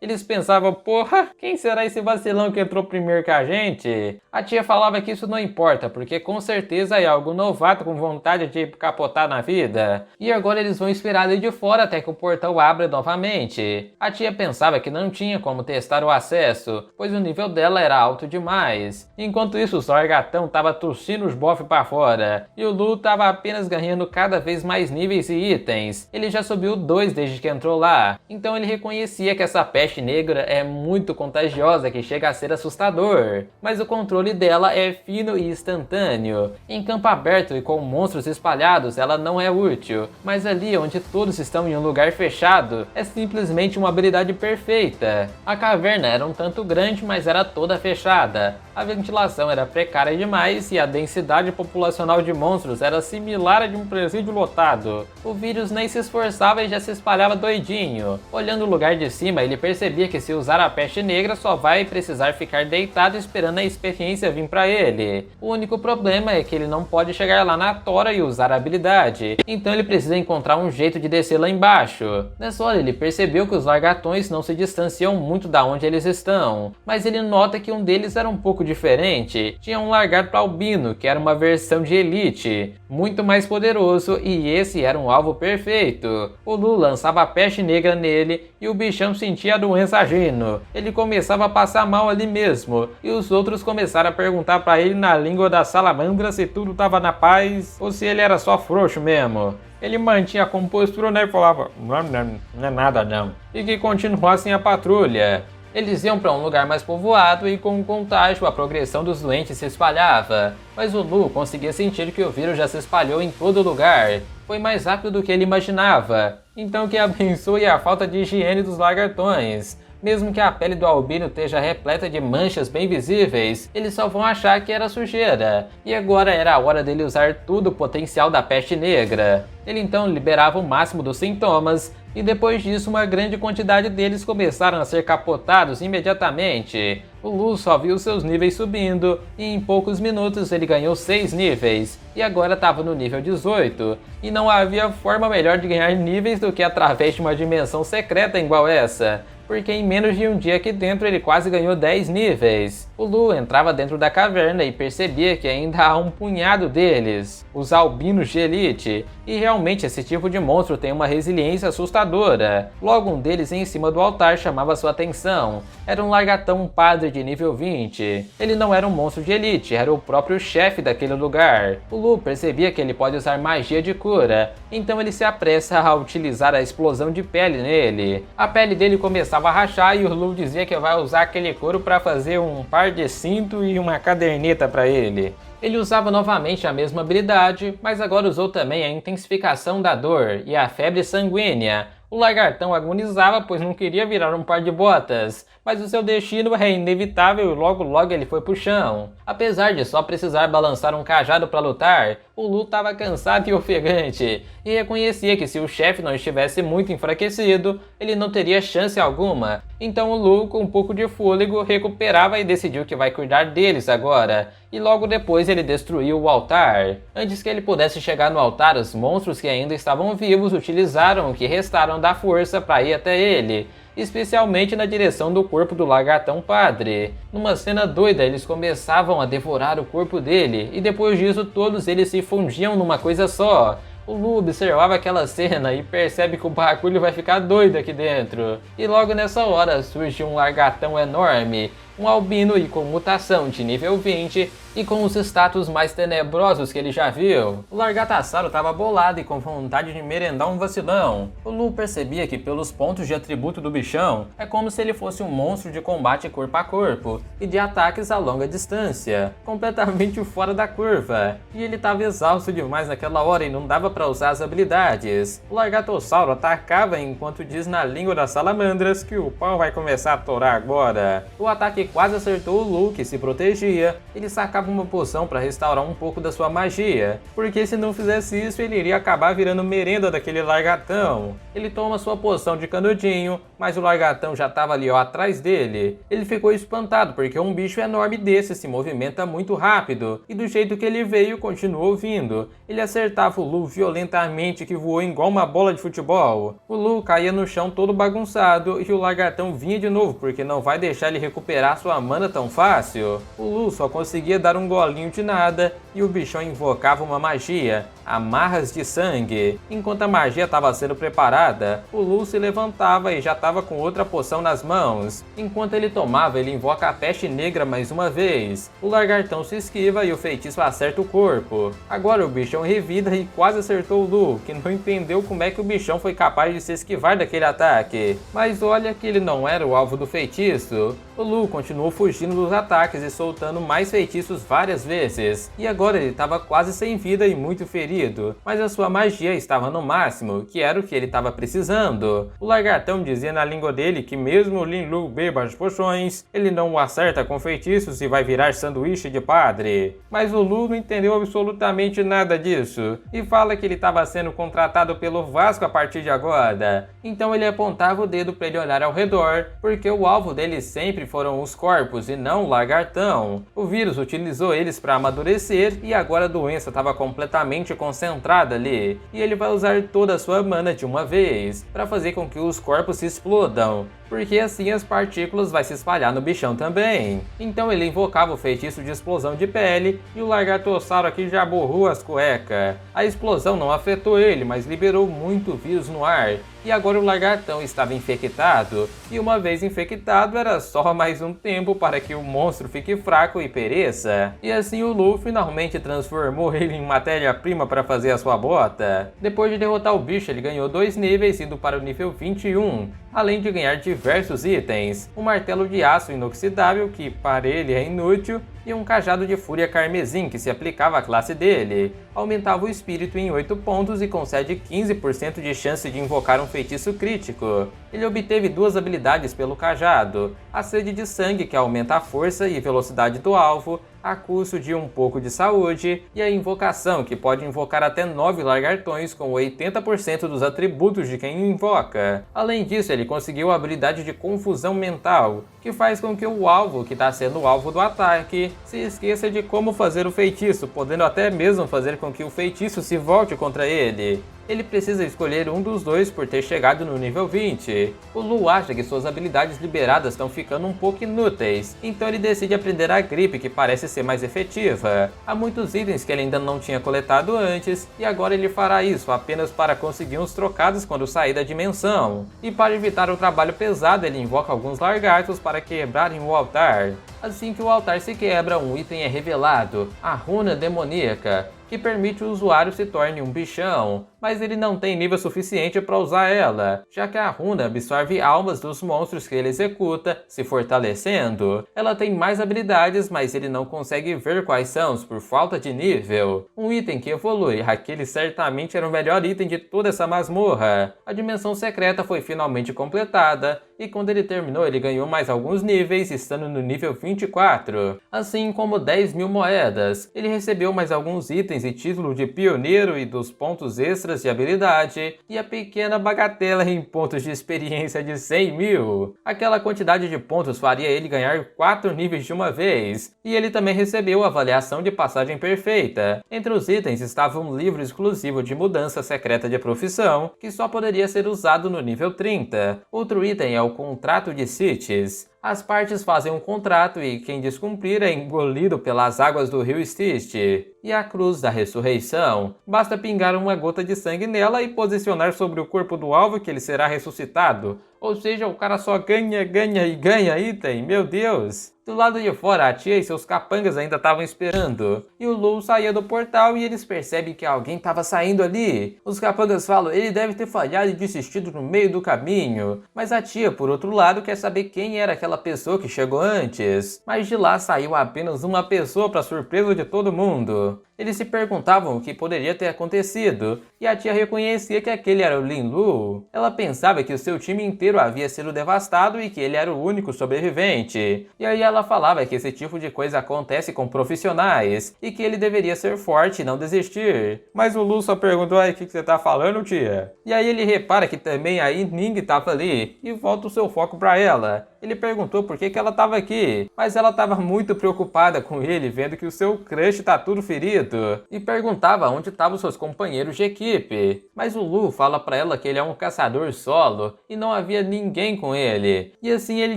Eles pensavam: porra, quem será esse vacilão que entrou primeiro que a gente? A tia falava que isso não importa, porque com certeza é algo novato com vontade de capotar na vida. E agora eles vão esperar ali de fora até que o portal abra novamente. A tia pensava que não tinha como testar o acesso, pois o nível dela era alto demais. Enquanto isso, o Zorgatão tava tossindo os bofs para fora, e o Lu tava apenas ganhando cada vez mais níveis e itens. Ele já subiu 2 desde que entrou lá, então ele reconhecia que essa peste negra é muito contagiosa, que chega a ser assustador, mas o controle dela é fino e instantâneo. Em campo aberto e com monstros espalhados, ela não é útil, mas ali onde todos estão em um lugar fechado, é simplesmente uma habilidade perfeita. A caverna era um tanto grande, mas era toda fechada. A ventilação era precária demais e a densidade populacional de monstros era similar a de um presídio lotado. O vírus nem se esforçava e já se espalhava doidinho. Olhando o lugar de cima, ele percebia que se usar a peste negra só vai precisar ficar deitado esperando a experiência vir pra ele. O único problema é que ele não pode chegar lá na tora e usar a habilidade, então ele precisa encontrar um jeito de descer lá embaixo. Nessa hora ele percebeu que os largatões não se distanciam muito da onde eles estão, mas ele nota que um deles era um pouco diferente. Tinha um lagarto albino, que era uma versão de elite, muito mais poderoso, e esse era um alvo perfeito. O Lu lançava a peste negra nele e o bichão sentia a doença agindo. Ele começava a passar mal ali mesmo, e os outros começaram a perguntar pra ele na língua da salamandra se tudo tava na paz ou se ele era só frouxo mesmo. Ele mantinha a compostura, né, e falava: não é nada não, e que continuassem a patrulha. Eles iam para um lugar mais povoado e com o contágio a progressão dos doentes se espalhava, mas o Lu conseguia sentir que o vírus já se espalhou em todo lugar. Foi mais rápido do que ele imaginava, então que abençoe a falta de higiene dos lagartões. Mesmo que a pele do albino esteja repleta de manchas bem visíveis, eles só vão achar que era sujeira. E agora era a hora dele usar todo o potencial da peste negra. Ele então liberava o máximo dos sintomas, e depois disso uma grande quantidade deles começaram a ser capotados imediatamente. O Lu só viu seus níveis subindo, e em poucos minutos ele ganhou 6 níveis, e agora estava no nível 18, e não havia forma melhor de ganhar níveis do que através de uma dimensão secreta igual essa, porque em menos de um dia aqui dentro ele quase ganhou 10 níveis. O Lu entrava dentro da caverna e percebia que ainda há um punhado deles, os albinos de elite, e realmente esse tipo de monstro tem uma resiliência assustadora. Logo um deles em cima do altar chamava sua atenção. Era um largatão padre de nível 20. Ele não era um monstro de elite, era o próprio chefe daquele lugar. O Lu percebia que ele pode usar magia de cura, então ele se apressa a utilizar a explosão de pele nele. A pele dele começava a rachar e o Lu dizia que vai usar aquele couro para fazer um par de cinto e uma caderneta para ele. Ele usava novamente a mesma habilidade, mas agora usou também a intensificação da dor e a febre sanguínea. O lagartão agonizava, pois não queria virar um par de botas, mas o seu destino é inevitável e logo ele foi pro chão. Apesar de só precisar balançar um cajado para lutar, o Lu estava cansado e ofegante, e reconhecia que se o chefe não estivesse muito enfraquecido, ele não teria chance alguma. Então o Lu, com um pouco de fôlego, recuperava e decidiu que vai cuidar deles agora. E logo depois ele destruiu o altar. Antes que ele pudesse chegar no altar, os monstros que ainda estavam vivos utilizaram o que restaram da força para ir até ele, especialmente na direção do corpo do lagartão padre. Numa cena doida, eles começavam a devorar o corpo dele, e depois disso todos eles se fundiam numa coisa só. O Lu observava aquela cena e percebe que o bagulho vai ficar doido aqui dentro. E logo nessa hora surge um lagartão enorme, um albino e com mutação de nível 20 e com os status mais tenebrosos que ele já viu. O Largatasauro estava bolado e com vontade de merendar um vacilão. O Lu percebia que pelos pontos de atributo do bichão, é como se ele fosse um monstro de combate corpo a corpo e de ataques a longa distância, completamente fora da curva. E ele estava exausto demais naquela hora e não dava para usar as habilidades. O Largatossauro atacava enquanto diz na língua das salamandras que o pau vai começar a torar agora. O ataque quase acertou o Lu, que se protegia. Ele sacava uma poção para restaurar um pouco da sua magia, porque se não fizesse isso ele iria acabar virando merenda daquele largatão. Ele toma sua poção de canudinho, mas o largatão já estava ali atrás dele. Ele ficou espantado porque um bicho enorme desse se movimenta muito rápido, e do jeito que ele veio continuou vindo. Ele acertava o Lu violentamente, que voou igual uma bola de futebol. O Lu caía no chão todo bagunçado e o lagartão vinha de novo porque não vai deixar ele recuperar sua mana tão fácil. O Lu só conseguia dar um golinho de nada e o bichão invocava uma magia, amarras de sangue. Enquanto a magia estava sendo preparada, o Lu se levantava e já estava com outra poção nas mãos. Enquanto ele tomava, ele invoca a peste negra mais uma vez. O lagartão se esquiva e o feitiço acerta o corpo. Agora o bichão revida e quase acertou o Lu, que não entendeu como é que o bichão foi capaz de se esquivar daquele ataque. Mas olha que ele não era o alvo do feitiço. O Lu continuou fugindo dos ataques e soltando mais feitiços várias vezes. E agora ele estava quase sem vida e muito ferido, mas a sua magia estava no máximo, que era o que ele estava precisando. O lagartão dizia na língua dele que mesmo o Lin Lu beba as poções, ele não o acerta com feitiços e vai virar sanduíche de padre. Mas o Lu não entendeu absolutamente nada disso, e fala que ele estava sendo contratado pelo Vasco a partir de agora. Então ele apontava o dedo para ele olhar ao redor, porque o alvo dele sempre foram os corpos e não o lagartão. O vírus utilizou eles para amadurecer e agora a doença estava completamente concentrada ali. E ele vai usar toda a sua mana de uma vez, para fazer com que os corpos se explodam, porque assim as partículas vai se espalhar no bichão também. Então ele invocava o feitiço de explosão de pele e o Largatossauro aqui já borrou as cuecas. A explosão não afetou ele, mas liberou muito vírus no ar. E agora o lagartão estava infectado, e uma vez infectado era só mais um tempo para que o monstro fique fraco e pereça. E assim o Lu finalmente transformou ele em matéria-prima para fazer a sua bota. Depois de derrotar o bicho, ele ganhou 2 níveis, indo para o nível 21, além de ganhar diversos itens. Um martelo de aço inoxidável, que para ele é inútil, e um cajado de fúria carmesim que se aplicava à classe dele. Aumentava o espírito em 8 pontos e concede 15% de chance de invocar um feitiço crítico. Ele obteve 2 habilidades pelo cajado: a sede de sangue, que aumenta a força e velocidade do alvo, a custo de um pouco de saúde, e a invocação, que pode invocar até 9 lagartões com 80% dos atributos de quem invoca. Além disso, ele conseguiu a habilidade de confusão mental, que faz com que o alvo, que está sendo o alvo do ataque, se esqueça de como fazer o feitiço, podendo até mesmo fazer com que o feitiço se volte contra ele. Ele precisa escolher um dos dois por ter chegado no nível 20. O Lu acha que suas habilidades liberadas estão ficando um pouco inúteis, então ele decide aprender a gripe, que parece ser mais efetiva. Há muitos itens que ele ainda não tinha coletado antes, e agora ele fará isso apenas para conseguir uns trocados quando sair da dimensão. E para evitar o trabalho pesado, ele invoca alguns lagartos para quebrarem o altar. Assim que o altar se quebra, um item é revelado: a runa demoníaca, que permite o usuário se torne um bichão, mas ele não tem nível suficiente para usar ela, já que a runa absorve almas dos monstros que ele executa, se fortalecendo. Ela tem mais habilidades, mas ele não consegue ver quais são por falta de nível. Um item que evolui, aquele certamente era o melhor item de toda essa masmorra. A dimensão secreta foi finalmente completada, e quando ele terminou ele ganhou mais alguns níveis, estando no nível 24. Assim como 10.000 moedas, ele recebeu mais alguns itens e título de pioneiro e dos pontos extras extras de habilidade e a pequena bagatela em pontos de experiência de 100 mil. Aquela quantidade de pontos faria ele ganhar 4 níveis de uma vez, e ele também recebeu a avaliação de passagem perfeita. Entre os itens estava um livro exclusivo de mudança secreta de profissão, que só poderia ser usado no nível 30. Outro item é o contrato de CITES. As partes fazem um contrato e quem descumprir é engolido pelas águas do rio Styx. E a cruz da ressurreição, basta pingar uma gota de sangue nela e posicionar sobre o corpo do alvo que ele será ressuscitado. Ou seja, o cara só ganha e ganha item, meu Deus! Do lado de fora, a tia e seus capangas ainda estavam esperando. E o Lu saía do portal e eles percebem que alguém estava saindo ali. Os capangas falam, ele deve ter falhado e desistido no meio do caminho. Mas a tia, por outro lado, quer saber quem era aquela pessoa que chegou antes. Mas de lá saiu apenas uma pessoa para surpresa de todo mundo. Eles se perguntavam o que poderia ter acontecido, e a tia reconhecia que aquele era o Lin Lu. Ela pensava que o seu time inteiro havia sido devastado e que ele era o único sobrevivente. E aí ela falava que esse tipo de coisa acontece com profissionais, e que ele deveria ser forte e não desistir. Mas o Lu só perguntou, o que você tá falando, tia? E aí ele repara que também a Ning estava ali, e volta o seu foco para ela. Ele perguntou por que ela estava aqui, mas ela estava muito preocupada com ele, vendo que o seu crush tá tudo ferido, e perguntava onde estavam seus companheiros de equipe. Mas o Lu fala para ela que ele é um caçador solo e não havia ninguém com ele. E assim ele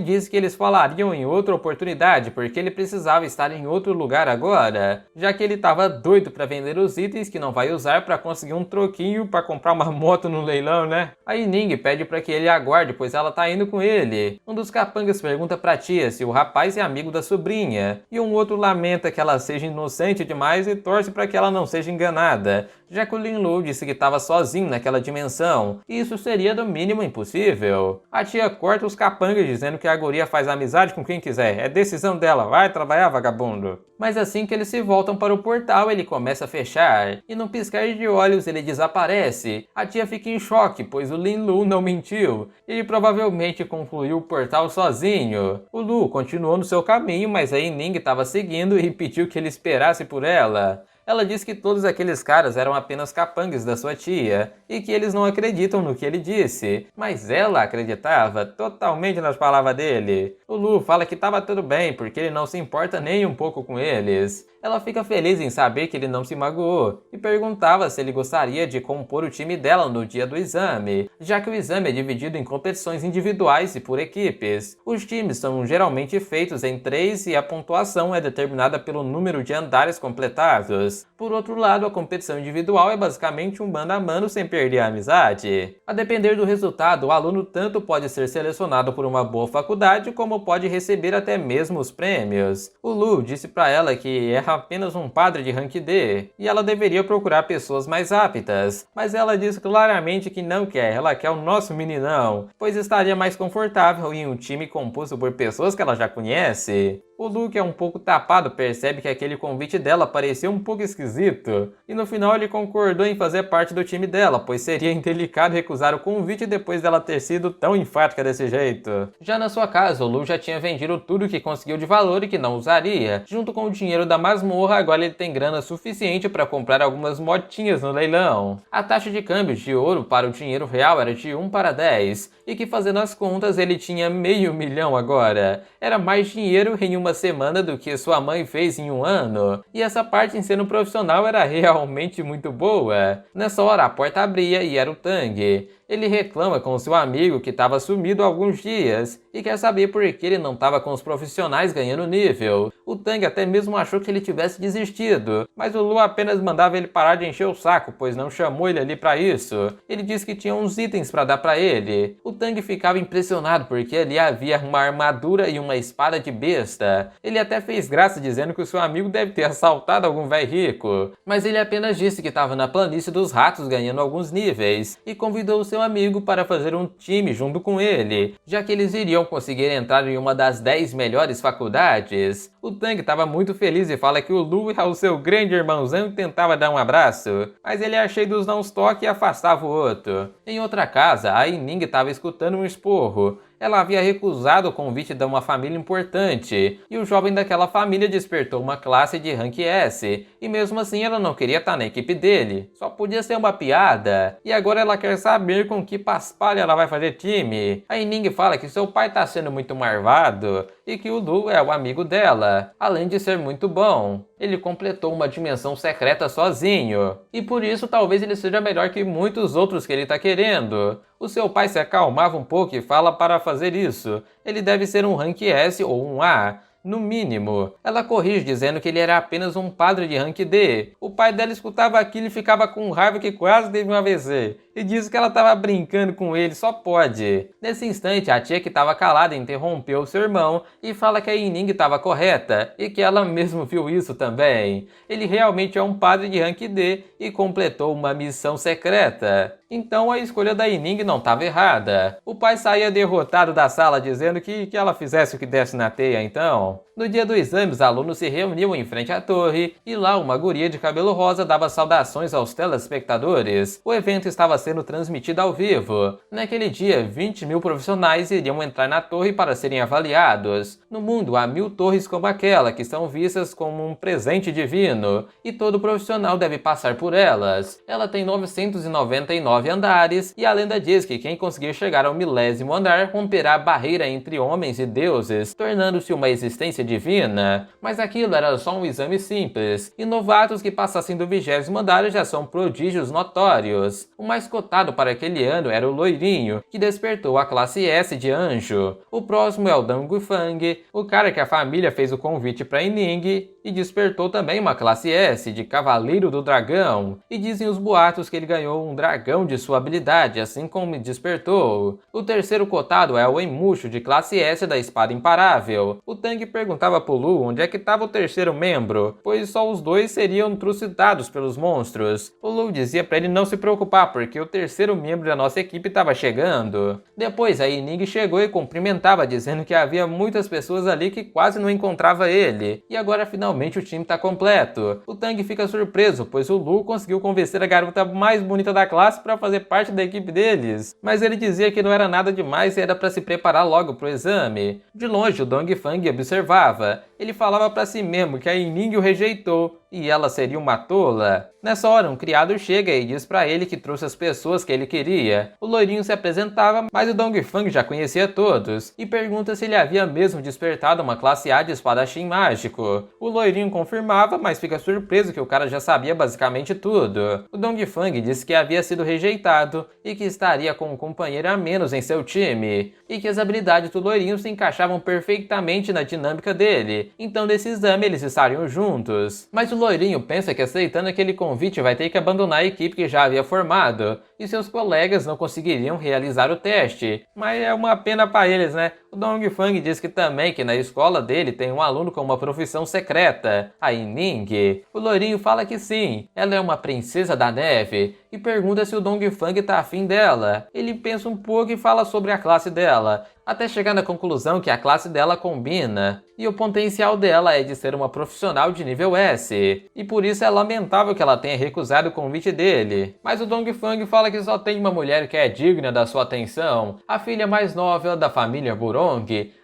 disse que eles falariam em outra oportunidade, porque ele precisava estar em outro lugar agora, já que ele estava doido para vender os itens que não vai usar para conseguir um troquinho para comprar uma moto no leilão, né? Aí Ning pede para que ele aguarde, pois ela tá indo com ele. Um dos capangas pergunta pra tia se o rapaz é amigo da sobrinha, e um outro lamenta que ela seja inocente demais e torce para que ela não seja enganada, já que o Lin Lu disse que estava sozinho naquela dimensão, e isso seria do mínimo impossível. A tia corta os capangas dizendo que a guria faz amizade com quem quiser, é decisão dela, vai trabalhar, vagabundo. Mas assim que eles se voltam para o portal, ele começa a fechar, e num piscar de olhos ele desaparece. A tia fica em choque, pois o Lin Lu não mentiu, ele provavelmente concluiu o portal sozinho. O Lu continuou no seu caminho, mas a Ning estava seguindo e pediu que ele esperasse por ela. Ela disse que todos aqueles caras eram apenas capangas da sua tia e que eles não acreditam no que ele disse, mas ela acreditava totalmente nas palavras dele. O Lu fala que estava tudo bem porque ele não se importa nem um pouco com eles. Ela fica feliz em saber que ele não se magoou e perguntava se ele gostaria de compor o time dela no dia do exame, já que o exame é dividido em competições individuais e por equipes. Os times são geralmente feitos em 3 e a pontuação é determinada pelo número de andares completados. Por outro lado, a competição individual é basicamente um mano a mano sem perder a amizade. A depender do resultado, o aluno tanto pode ser selecionado por uma boa faculdade como pode receber até mesmo os prêmios. O Lu disse para ela que é apenas um padre de rank D e ela deveria procurar pessoas mais aptas, mas ela disse claramente que não quer, ela quer o nosso meninão, pois estaria mais confortável em um time composto por pessoas que ela já conhece. O Lu, que é um pouco tapado, percebe que aquele convite dela parecia um pouco esquisito, e no final ele concordou em fazer parte do time dela, pois seria indelicado recusar o convite depois dela ter sido tão enfática desse jeito. Já na sua casa, o Lu já tinha vendido tudo que conseguiu de valor e que não usaria. Junto com o dinheiro da masmorra, agora ele tem grana suficiente para comprar algumas motinhas no leilão. A taxa de câmbio de ouro para o dinheiro real era de 1 para 10, e que fazendo as contas ele tinha $500 mil agora. Era mais dinheiro em uma semana do que sua mãe fez em um ano, e essa parte em ser um profissional era realmente muito boa. Nessa hora a porta abria e era o Tang. Ele reclama com seu amigo que estava sumido há alguns dias e quer saber por que ele não estava com os profissionais ganhando nível. O Tang até mesmo achou que ele tivesse desistido, mas o Lu apenas mandava ele parar de encher o saco, pois não chamou ele ali para isso. Ele disse que tinha uns itens para dar para ele. O Tang ficava impressionado porque ali havia uma armadura e uma espada de besta. Ele até fez graça dizendo que o seu amigo deve ter assaltado algum velho rico, mas ele apenas disse que estava na planície dos ratos ganhando alguns níveis e convidou o seu amigo para fazer um time junto com ele, já que eles iriam conseguir entrar em uma das 10 melhores faculdades. O Tang estava muito feliz e fala que o Lu é o seu grande irmãozão e tentava dar um abraço, mas ele é cheio dos não toque e afastava o outro. Em outra casa, a Ning estava escutando um esporro. ela havia recusado o convite de uma família importante, e o jovem daquela família despertou uma classe de rank S, e mesmo assim ela não queria estar na equipe dele. Só podia ser uma piada. E agora ela quer saber com que paspalha ela vai fazer time. A Ning fala que seu pai está sendo muito marvado, e que o Lu é o amigo dela, além de ser muito bom. Ele completou uma dimensão secreta sozinho, e por isso talvez ele seja melhor que muitos outros que ele está querendo. O seu pai se acalmava um pouco e fala para fazer isso. Ele deve ser um rank S ou um A. No mínimo. Ela corrige dizendo que ele era apenas um padre de rank D. O pai dela escutava aquilo e ficava com raiva que quase teve um AVC. E disse que ela estava brincando com ele, só pode. Nesse instante, a tia que estava calada interrompeu o seu irmão e fala que a Yining estava correta e que ela mesmo viu isso também. Ele realmente é um padre de rank D e completou uma missão secreta. Então a escolha da Yining não estava errada. O pai saía derrotado da sala dizendo que ela fizesse o que desse na teia então. No dia do exame, os alunos se reuniam em frente à torre e lá uma guria de cabelo rosa dava saudações aos telespectadores. O evento estava sendo transmitido ao vivo. Naquele dia, 20 mil profissionais iriam entrar na torre para serem avaliados. No mundo, há 1000 torres como aquela, que são vistas como um presente divino, e todo profissional deve passar por elas. Ela tem 999 andares, e a lenda diz que quem conseguir chegar ao 1000º andar romperá a barreira entre homens e deuses, tornando-se uma existência divina. Mas aquilo era só um exame simples, e novatos que passassem do 20º andar já são prodígios notórios. O mais cotado para aquele ano era o loirinho, que despertou a classe S de anjo. O próximo é o Dongfang, o cara que a família fez o convite para Yining, e despertou também uma classe S de Cavaleiro do Dragão. E dizem os boatos que ele ganhou um dragão de sua habilidade, assim como despertou. O terceiro cotado é o Enmuxo de classe S da Espada Imparável. O Tang perguntava pro Lu onde é que estava o terceiro membro, pois só os dois seriam trucidados pelos monstros. O Lu dizia para ele não se preocupar, porque o terceiro membro da nossa equipe estava chegando. Depois a Yining chegou e cumprimentava, dizendo que havia muitas pessoas ali que quase não encontrava ele. E agora finalmente o time está completo. O Tang fica surpreso, pois o Lu conseguiu convencer a garota mais bonita da classe para fazer parte da equipe deles. Mas ele dizia que não era nada demais e era para se preparar logo pro exame. De longe o Dongfang observava. Ele falava para si mesmo que a Yining o rejeitou e ela seria uma tola. Nessa hora, um criado chega e diz para ele que trouxe as pessoas que ele queria. O loirinho se apresentava, mas o Dongfang já conhecia todos, e pergunta se ele havia mesmo despertado uma classe A de espadachim mágico. O loirinho confirmava, mas fica surpreso que o cara já sabia basicamente tudo. O Dongfang disse que havia sido rejeitado e que estaria com um companheiro a menos em seu time, e que as habilidades do loirinho se encaixavam perfeitamente na dinâmica dele. Então nesse exame eles estariam juntos. Mas o loirinho pensa que aceitando aquele convite vai ter que abandonar a equipe que já havia formado, e seus colegas não conseguiriam realizar o teste. Mas é uma pena para eles, né? O Dongfang diz que também que na escola dele tem um aluno com uma profissão secreta, a Yining. O loirinho fala que sim, ela é uma princesa da neve, e pergunta se o Dongfang tá afim dela. Ele pensa um pouco e fala sobre a classe dela, até chegar na conclusão que a classe dela combina, e o potencial dela é de ser uma profissional de nível S, e por isso é lamentável que ela tenha recusado o convite dele. Mas o Dongfang fala que só tem uma mulher que é digna da sua atenção, a filha mais nova da família Burong,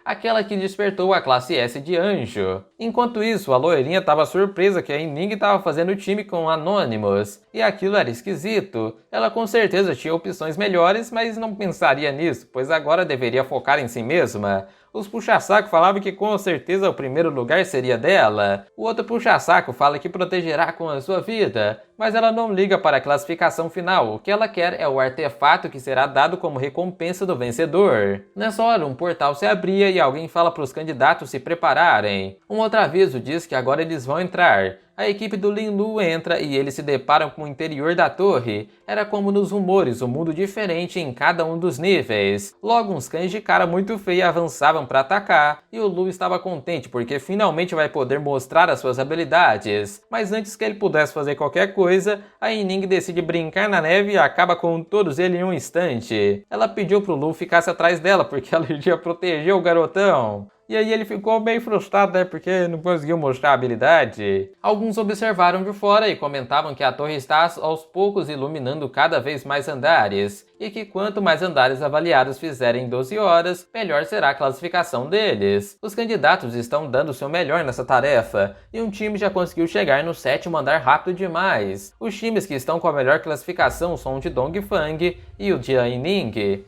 aquela que despertou a classe S de anjo. Enquanto isso, a loirinha estava surpresa que a Yining estava fazendo time com Anonymous, e aquilo era esquisito. Ela com certeza tinha opções melhores, mas não pensaria nisso, pois agora deveria focar em si mesma. Os puxa-saco falavam que com certeza o primeiro lugar seria dela. O outro puxa-saco fala que protegerá com a sua vida, mas ela não liga para a classificação final. O que ela quer é o artefato que será dado como recompensa do vencedor. Nessa hora, um portal se abria e alguém fala para os candidatos se prepararem. Um outro aviso diz que agora eles vão entrar. A equipe do Lin Lu entra e eles se deparam com o interior da torre. Era como nos rumores, um mundo diferente em cada um dos níveis. Logo, uns cães de cara muito feia avançavam para atacar, e o Lu estava contente porque finalmente vai poder mostrar as suas habilidades. Mas antes que ele pudesse fazer qualquer coisa, a Yining decide brincar na neve e acaba com todos eles em um instante. Ela pediu pro Lu ficasse atrás dela porque ela iria proteger o garotão. E aí ele ficou meio frustrado, né, porque não conseguiu mostrar a habilidade. Alguns observaram de fora e comentavam que a torre está aos poucos iluminando cada vez mais andares, e que quanto mais andares avaliados fizerem em 12 horas, melhor será a classificação deles. Os candidatos estão dando o seu melhor nessa tarefa, e um time já conseguiu chegar no 7º andar rápido demais. Os times que estão com a melhor classificação são o de Dongfang e o de Aining.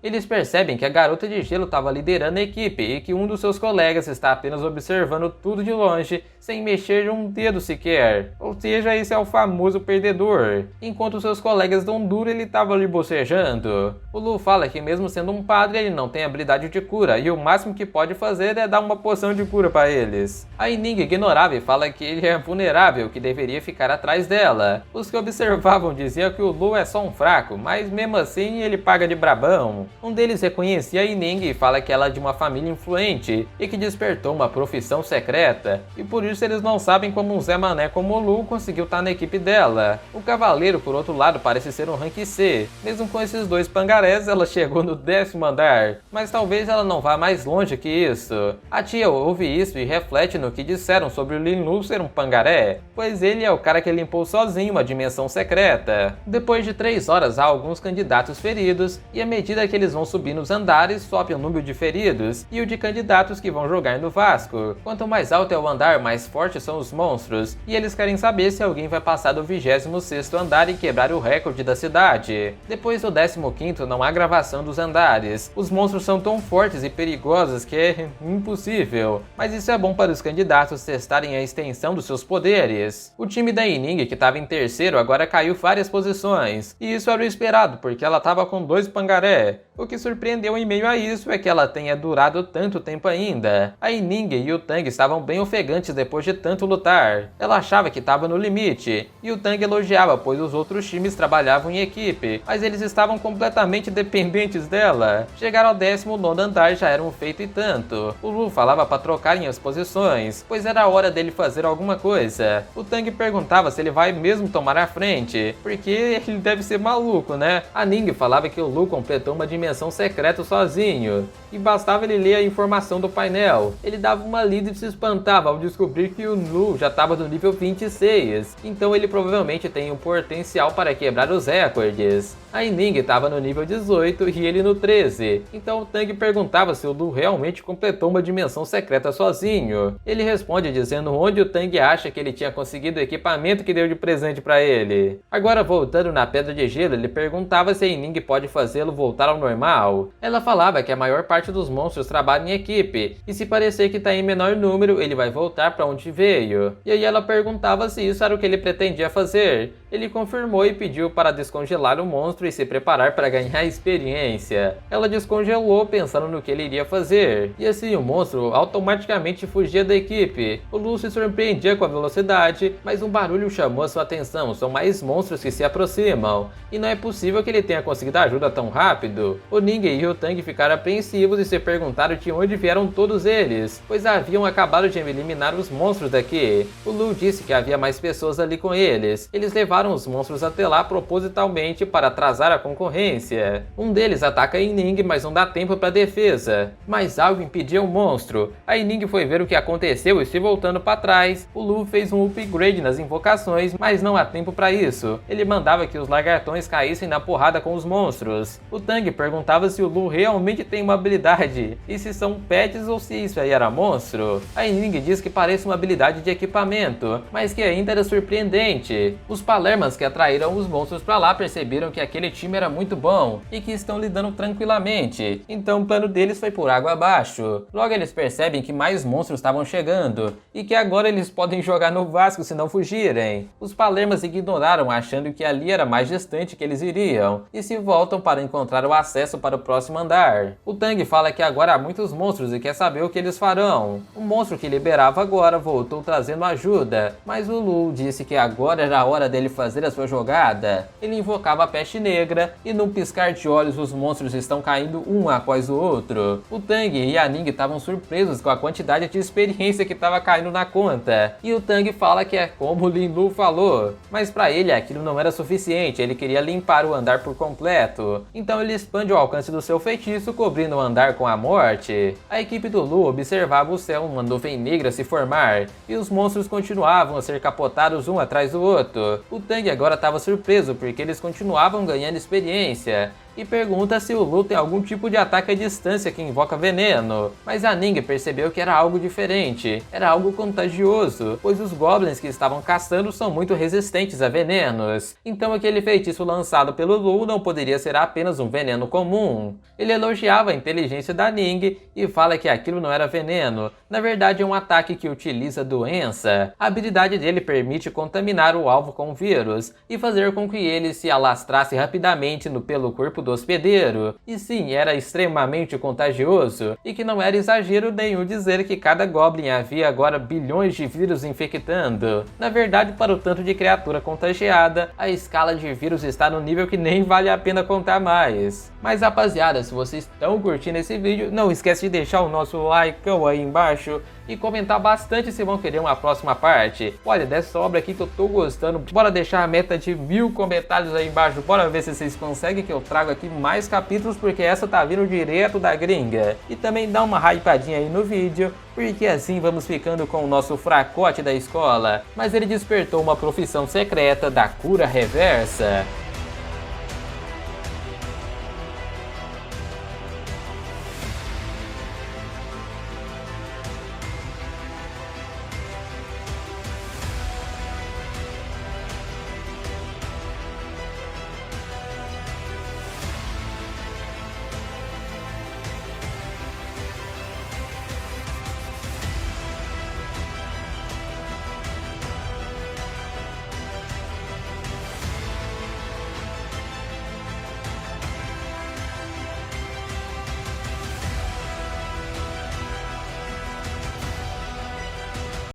Eles percebem que a garota de gelo estava liderando a equipe e que um dos seus colegas está apenas observando tudo de longe, sem mexer um dedo sequer. Ou seja, esse é o famoso perdedor. Enquanto seus colegas dão duro, ele estava ali bocejando. O Lu fala que mesmo sendo um padre, ele não tem habilidade de cura e o máximo que pode fazer é dar uma poção de cura para eles. A Ining ignorava e fala que ele é vulnerável, que deveria ficar atrás dela. Os que observavam diziam que o Lu é só um fraco, mas mesmo assim ele paga de brabão. Um deles reconhecia a Ining e fala que ela é de uma família influente e que despertou uma profissão secreta, e por isso eles não sabem como um Zé Mané como o Lu conseguiu estar na equipe dela. O Cavaleiro, por outro lado, parece ser um rank C. Mesmo com esses dois pangarés, ela chegou no 10º andar, mas talvez ela não vá mais longe que isso. A tia ouve isso e reflete no que disseram sobre o Lin Lu ser um pangaré, pois ele é o cara que limpou sozinho uma dimensão secreta. Depois de 3 horas, há alguns candidatos feridos, e à medida que eles vão subir nos andares, sobe o número de feridos e o de candidatos que vão jogar no Vasco. Quanto mais alto é o andar, mais fortes são os monstros, e eles querem saber se alguém vai passar do 26º andar e quebrar o recorde da cidade. Depois do 15º não há gravação dos andares. Os monstros são tão fortes e perigosos que é impossível, mas isso é bom para os candidatos testarem a extensão dos seus poderes. O time da Ining, que estava em 3º, agora caiu várias posições, e isso era o esperado, porque ela estava com 2 pangaré. O que surpreendeu em meio a isso é que ela tenha durado tanto tempo ainda. A Ining e o Tang estavam bem ofegantes depois de tanto lutar. Ela achava que estava no limite, e o Tang elogiava, pois os outros times trabalhavam em equipe, mas eles estavam completamente dependentes dela. Chegar ao 19º andar já era um feito e tanto. O Lu falava para trocarem as posições, pois era a hora dele fazer alguma coisa. O Tang perguntava se ele vai mesmo tomar a frente, porque ele deve ser maluco, né? A Ning falava que o Lu completou uma dimensão secreta sozinho, e bastava ele ler a informação do painel. Ele dava uma lida e se espantava ao descobrir que o Lu já estava no nível 26, então ele provavelmente tem o potencial para quebrar os recordes. A Ining estava no nível 18 e ele no 13, então o Tang perguntava se o Lu realmente completou uma dimensão secreta sozinho. Ele responde dizendo onde o Tang acha que ele tinha conseguido o equipamento que deu de presente para ele. Agora, voltando na Pedra de Gelo, ele perguntava se a Ining pode fazê-lo voltar ao normal. Ela falava que a maior parte dos monstros trabalha em equipe, e se parecer que está em menor número, ele vai voltar para onde veio. E aí ela perguntava se isso era o que ele pretendia fazer. Ele confirmou e pediu para descongelar o monstro e se preparar para ganhar experiência. Ela descongelou pensando no que ele iria fazer, e assim o monstro automaticamente fugia da equipe. O Lu se surpreendia com a velocidade, mas um barulho chamou a sua atenção. São mais monstros que se aproximam, e não é possível que ele tenha conseguido ajuda tão rápido. O Ning e o Tang ficaram apreensivos e se perguntaram de onde vieram todos eles, pois haviam acabado de eliminar os monstros daqui. O Lu disse que havia mais pessoas ali com eles. Eles levaram os monstros até lá propositalmente para atrasar a concorrência. Um deles ataca a Ining, mas não dá tempo para defesa. Mas algo impedia o monstro. A Ining foi ver o que aconteceu e se voltando para trás, o Lu fez um upgrade nas invocações, mas não há tempo para isso. Ele mandava que os lagartões caíssem na porrada com os monstros. O Tang perguntava se o Lu realmente tem uma habilidade, e se são pets ou se isso aí era monstro. A Ining diz que parece uma habilidade de equipamento, mas que ainda era surpreendente. Os Palermans que atraíram os monstros para lá perceberam que aquele time era muito bom e que estão lidando tranquilamente, então o plano deles foi por água abaixo. Logo eles percebem que mais monstros estavam chegando e que agora eles podem jogar no Vasco se não fugirem. Os Palermas ignoraram, achando que ali era mais distante que eles iriam, e se voltam para encontrar o acesso para o próximo andar. O Tang fala que agora há muitos monstros e quer saber o que eles farão. O monstro que liberava agora voltou trazendo ajuda, mas o Lu disse que agora era a hora dele fazer a sua jogada. Ele invocava a peste negra e num piscar de olhos os monstros estão caindo um após o outro. O Tang e a Ning estavam surpresos com a quantidade de experiência que estava caindo na conta. E o Tang fala que é como o Lin Lu falou, mas para ele aquilo não era suficiente, ele queria limpar o andar por completo. Então ele expande o alcance do seu feitiço, cobrindo o andar com a morte. A equipe do Lu observava o céu, uma nuvem negra se formar, e os monstros continuavam a ser capotados um atrás do outro. O Tang agora estava surpreso porque eles continuavam ganhando experiência e pergunta se o Lu tem algum tipo de ataque à distância que invoca veneno. Mas a Ning percebeu que era algo diferente, era algo contagioso, pois os goblins que estavam caçando são muito resistentes a venenos. Então aquele feitiço lançado pelo Lu não poderia ser apenas um veneno comum. Ele elogiava a inteligência da Ning e fala que aquilo não era veneno, na verdade é um ataque que utiliza doença. A habilidade dele permite contaminar o alvo com vírus e fazer com que ele se alastrasse rapidamente pelo corpo do hospedeiro. E sim, era extremamente contagioso, e que não era exagero nenhum dizer que cada goblin havia agora bilhões de vírus infectando. Na verdade, para o tanto de criatura contagiada, a escala de vírus está no nível que nem vale a pena contar mais. Mas rapaziada, se vocês estão curtindo esse vídeo, não esquece de deixar o nosso like aí embaixo e comentar bastante se vão querer uma próxima parte. Olha, dessa obra aqui que eu tô gostando, bora deixar a meta de 1000 comentários aí embaixo, bora ver se vocês conseguem que eu trago aqui mais capítulos, porque essa tá vindo direto da gringa. E também dá uma hypadinha aí no vídeo, porque assim vamos ficando com o nosso fracote da escola. Mas ele despertou uma profissão secreta da cura reversa.